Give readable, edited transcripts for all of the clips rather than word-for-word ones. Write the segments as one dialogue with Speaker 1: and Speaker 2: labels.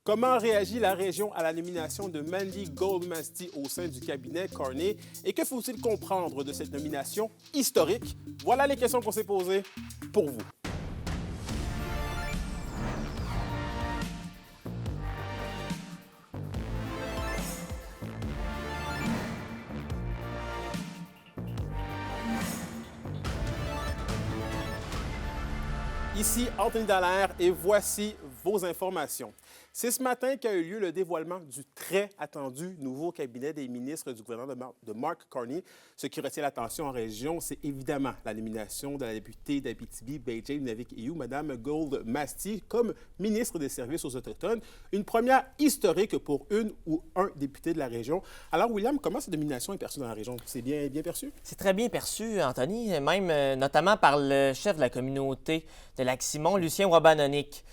Speaker 1: Comment réagit la région à la nomination de Mandy Goldmasty au sein du cabinet Carney et que faut-il comprendre de cette nomination historique? Voilà les questions qu'on s'est posées pour vous. Ici Anthony Dallaire et voici vos informations. C'est ce matin qu'a eu lieu le dévoilement du très attendu nouveau cabinet des ministres du gouvernement de Mark Carney. Ce qui retient l'attention en région, c'est évidemment la nomination de la députée d'Abitibi-Baie-James-Nunavik-Ehud, Mme Goldmasty, comme ministre des Services aux Autochtones. Une première historique pour une ou un député de la région. Alors, William, comment cette nomination est perçue dans la région? C'est bien perçu?
Speaker 2: C'est très bien perçu, Anthony, même notamment par le chef de la communauté de Lac-Simon, Lucien Wabanonic.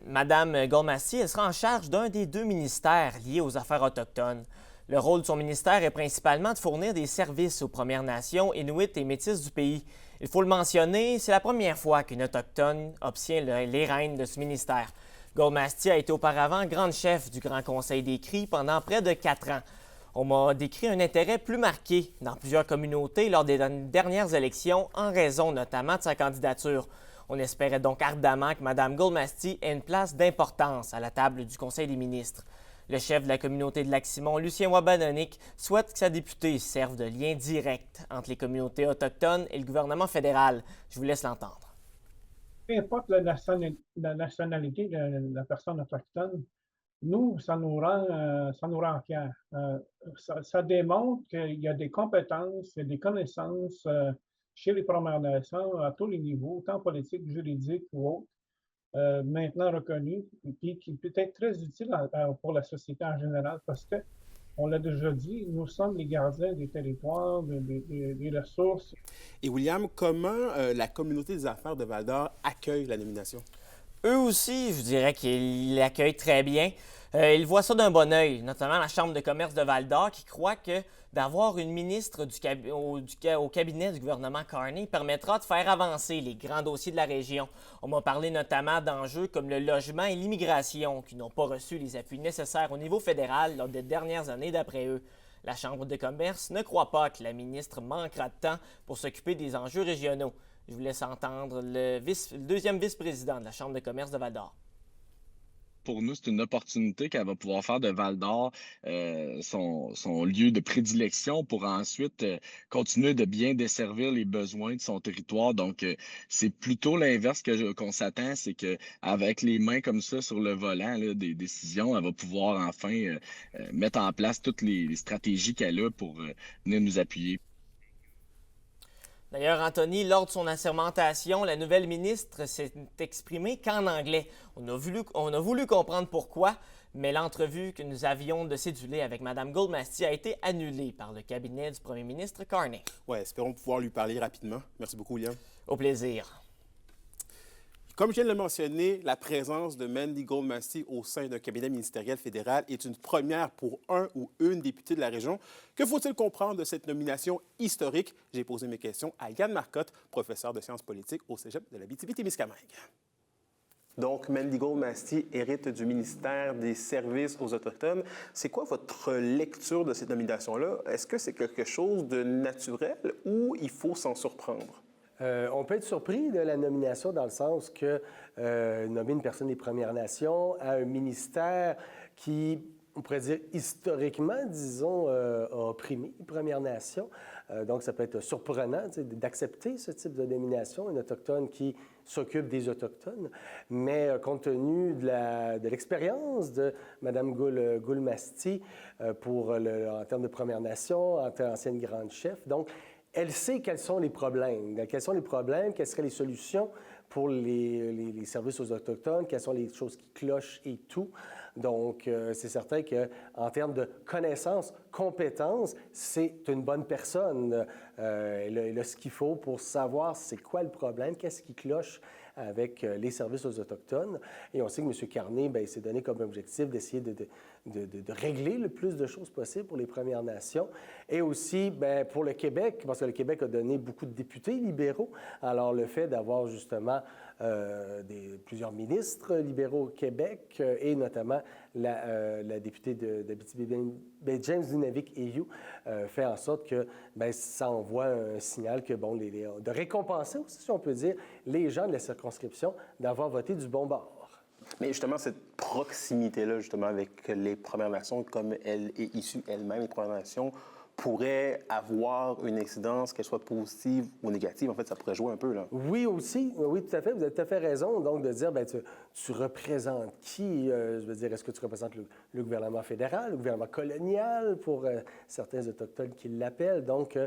Speaker 2: Madame Goldmasty, elle sera en charge d'un des deux ministères liés aux affaires autochtones. Le rôle de son ministère est principalement de fournir des services aux Premières Nations, Inuits et Métis du pays. Il faut le mentionner, c'est la première fois qu'une Autochtone obtient les rênes de ce ministère. Goldmasty a été auparavant grande chef du Grand Conseil des Cris pendant près de 4 ans. On m'a décrit un intérêt plus marqué dans plusieurs communautés lors des dernières élections, en raison notamment de sa candidature. On espérait donc ardemment que Mme Goldmasty ait une place d'importance à la table du Conseil des ministres. Le chef de la communauté de Lac-Simon, Lucien Wabanonic, souhaite que sa députée serve de lien direct entre les communautés autochtones et le gouvernement fédéral. Je vous laisse l'entendre.
Speaker 3: Peu importe la nationalité de la personne autochtone, nous, ça nous rend fiers. Ça démontre qu'il y a des compétences et des connaissances chez les Premières Nations à tous les niveaux, tant politiques, juridiques ou autres, maintenant reconnus, et qui peut être très utile pour la société en général, parce que, on l'a déjà dit, nous sommes les gardiens des territoires, des ressources.
Speaker 1: Et William, comment la communauté des affaires de Val-d'Or accueille la nomination?
Speaker 2: Eux aussi, je dirais qu'ils l'accueillent très bien. Ils voient ça d'un bon œil, notamment la Chambre de commerce de Val-d'Or qui croit que d'avoir une ministre au cabinet du gouvernement Carney permettra de faire avancer les grands dossiers de la région. On m'a parlé notamment d'enjeux comme le logement et l'immigration qui n'ont pas reçu les appuis nécessaires au niveau fédéral lors des dernières années d'après eux. La Chambre de commerce ne croit pas que la ministre manquera de temps pour s'occuper des enjeux régionaux. Je vous laisse entendre le deuxième vice-président de la Chambre de commerce de Val-d'Or.
Speaker 4: Pour nous, c'est une opportunité qu'elle va pouvoir faire de Val-d'Or son lieu de prédilection pour ensuite continuer de bien desservir les besoins de son territoire. Donc, c'est plutôt l'inverse qu'on s'attend, c'est qu'avec les mains comme ça sur le volant là, des décisions, elle va pouvoir enfin mettre en place toutes les stratégies qu'elle a pour venir nous appuyer.
Speaker 2: D'ailleurs, Anthony, lors de son assermentation, la nouvelle ministre s'est exprimée qu'en anglais. On a voulu comprendre pourquoi, mais l'entrevue que nous avions de céduler avec Mme Goldmasty a été annulée par le cabinet du premier ministre Carney.
Speaker 1: Oui, espérons pouvoir lui parler rapidement. Merci beaucoup, William.
Speaker 2: Au plaisir.
Speaker 1: Comme je viens de le mentionner, la présence de Mandy Goldmasty au sein d'un cabinet ministériel fédéral est une première pour un ou une députée de la région. Que faut-il comprendre de cette nomination historique? J'ai posé mes questions à Yann Marcotte, professeur de sciences politiques au Cégep de l'Abitibi-Témiscamingue. Donc, Mandy Goldmasty hérite du ministère des Services aux Autochtones. C'est quoi votre lecture de cette nomination-là? Est-ce que c'est quelque chose de naturel ou il faut s'en surprendre?
Speaker 5: On peut être surpris de la nomination dans le sens que nommer une personne des Premières Nations à un ministère qui, on pourrait dire historiquement, disons, a opprimé les Premières Nations. Donc, ça peut être surprenant d'accepter ce type de nomination, une Autochtone qui s'occupe des Autochtones. Mais compte tenu de l'expérience de Mme Goldmasty en termes de Premières Nations, en tant qu'ancienne grande chef, donc, elle sait quels sont les problèmes. Quels sont les problèmes, quelles seraient les solutions pour les services aux Autochtones, quelles sont les choses qui clochent et tout. Donc, c'est certain qu'en termes de connaissances, compétences, c'est une bonne personne. Elle a ce qu'il faut pour savoir c'est quoi le problème, qu'est-ce qui cloche avec les services aux Autochtones. Et on sait que M. Carney s'est donné comme objectif d'essayer de régler le plus de choses possibles pour les Premières Nations. Et aussi pour le Québec, parce que le Québec a donné beaucoup de députés libéraux. Alors, le fait d'avoir justement plusieurs ministres libéraux au Québec et notamment la députée d'Abitibi, James Nunavik-Ayoub, fait en sorte que ça envoie un signal que, de récompenser aussi, si on peut dire, les gens de la circonscription d'avoir voté du bon bord.
Speaker 1: Mais justement, cette proximité-là, justement, avec les Premières Nations, comme elle est issue elle-même des Premières Nations, pourrait avoir une incidence, qu'elle soit positive ou négative. En fait, ça pourrait jouer un peu, là.
Speaker 5: Oui, aussi. Oui, tout à fait. Vous avez tout à fait raison. Donc, de dire, tu représentes qui? Je veux dire, est-ce que tu représentes le gouvernement fédéral, le gouvernement colonial, pour certains Autochtones qui l'appellent? Donc,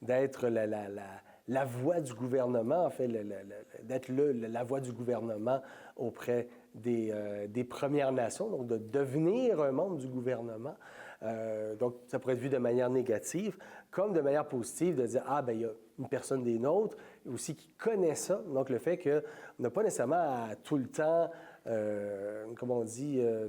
Speaker 5: d'être la voix du gouvernement, en fait, d'être la voix du gouvernement auprès des Premières Nations, donc de devenir un membre du gouvernement. Donc, ça pourrait être vu de manière négative, comme de manière positive, de dire, il y a une personne des nôtres aussi qui connaît ça. Donc, le fait qu'on n'a pas nécessairement à tout le temps,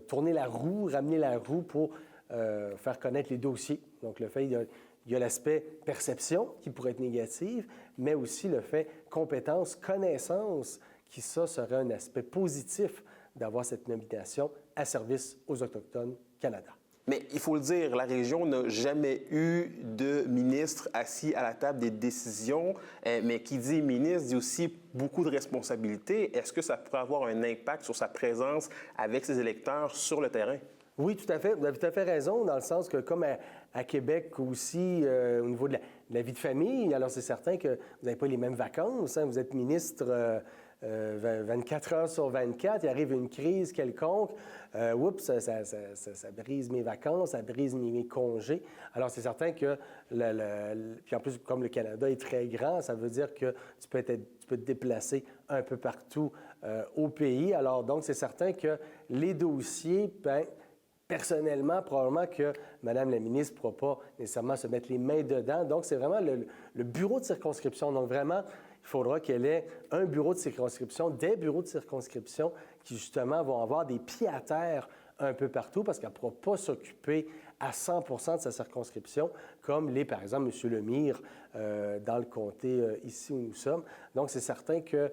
Speaker 5: tourner la roue, ramener la roue pour faire connaître les dossiers. Donc, le fait, il y a l'aspect perception qui pourrait être négatif, mais aussi le fait compétence, connaissance, qui ça serait un aspect positif d'avoir cette nomination à service aux Autochtones Canada.
Speaker 1: Mais il faut le dire, la région n'a jamais eu de ministre assis à la table des décisions, mais qui dit ministre dit aussi beaucoup de responsabilités. Est-ce que ça pourrait avoir un impact sur sa présence avec ses électeurs sur le terrain?
Speaker 5: Oui, tout à fait. Vous avez tout à fait raison, dans le sens que, comme à Québec aussi, au niveau de la vie de famille, alors c'est certain que vous n'avez pas les mêmes vacances. Vous êtes ministre 24 heures sur 24, il arrive une crise quelconque, ça brise mes vacances, ça brise mes congés. Alors, c'est certain que, puis en plus, comme le Canada est très grand, ça veut dire que tu peux te déplacer un peu partout au pays. Alors, donc, c'est certain que les dossiers, personnellement, probablement que Mme la ministre ne pourra pas nécessairement se mettre les mains dedans. Donc, c'est vraiment le bureau de circonscription. Donc, vraiment, il faudra qu'elle ait un bureau de circonscription, des bureaux de circonscription qui, justement, vont avoir des pieds à terre un peu partout parce qu'elle ne pourra pas s'occuper à 100 de sa circonscription, comme l'est, par exemple, M. Lemire dans le comté ici où nous sommes. Donc, c'est certain qu'elle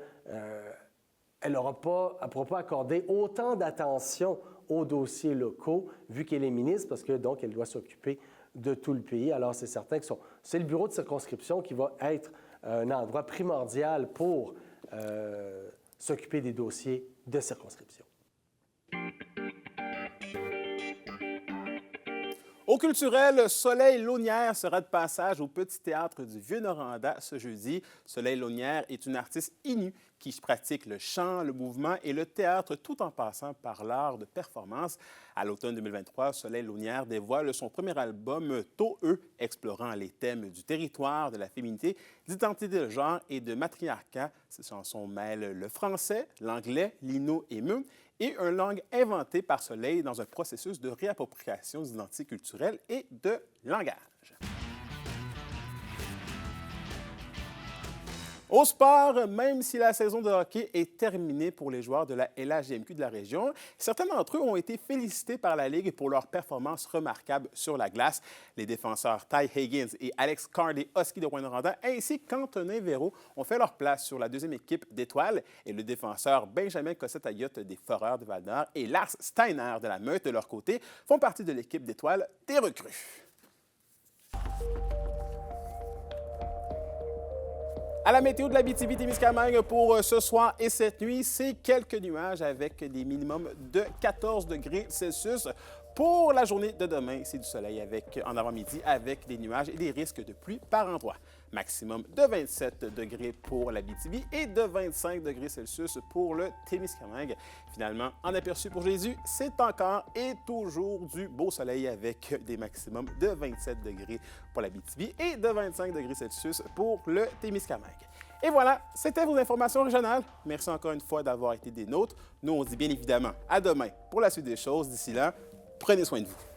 Speaker 5: ne pourra pas accorder autant d'attention aux dossiers locaux, vu qu'elle est ministre, parce que, donc, elle doit s'occuper de tout le pays. Alors, c'est certain que c'est le bureau de circonscription qui va être un endroit primordial pour s'occuper des dossiers de circonscription.
Speaker 1: Au culturel, Soleil Launière sera de passage au Petit Théâtre du Vieux-Noranda ce jeudi. Soleil Launière est une artiste inue qui pratique le chant, le mouvement et le théâtre tout en passant par l'art de performance. À l'automne 2023, Soleil Launière dévoile son premier album Tôt-Eux, explorant les thèmes du territoire, de la féminité, d'identité de genre et de matriarcat. Ces chansons mêlent le français, l'anglais, l'innu et mu, et une langue inventée par Soleil dans un processus de réappropriation d'identité culturelle et de langage. Au sport, même si la saison de hockey est terminée pour les joueurs de la LHJMQ de la région, certains d'entre eux ont été félicités par la Ligue pour leur performance remarquable sur la glace. Les défenseurs Ty Higgins et Alex Carr des Huskies de Rouyn-Noranda ainsi qu'Antonin Véro ont fait leur place sur la deuxième équipe d'Étoiles et le défenseur Benjamin Cossette-Ayotte des Foreurs de Val-d'Or et Lars Steiner de la Meute de leur côté font partie de l'équipe d'Étoiles des recrues. À la météo de l'Abitibi-Témiscamingue pour ce soir et cette nuit, c'est quelques nuages avec des minimums de 14 degrés Celsius. Pour la journée de demain, c'est du soleil en avant-midi avec des nuages et des risques de pluie par endroits. Maximum de 27 degrés pour l'Abitibi et de 25 degrés Celsius pour le Témiscamingue. Finalement, en aperçu pour Jésus, c'est encore et toujours du beau soleil avec des maximums de 27 degrés pour l'Abitibi et de 25 degrés Celsius pour le Témiscamingue. Et voilà, c'était vos informations régionales. Merci encore une fois d'avoir été des nôtres. Nous, on dit bien évidemment à demain pour la suite des choses. D'ici là, prenez soin de vous.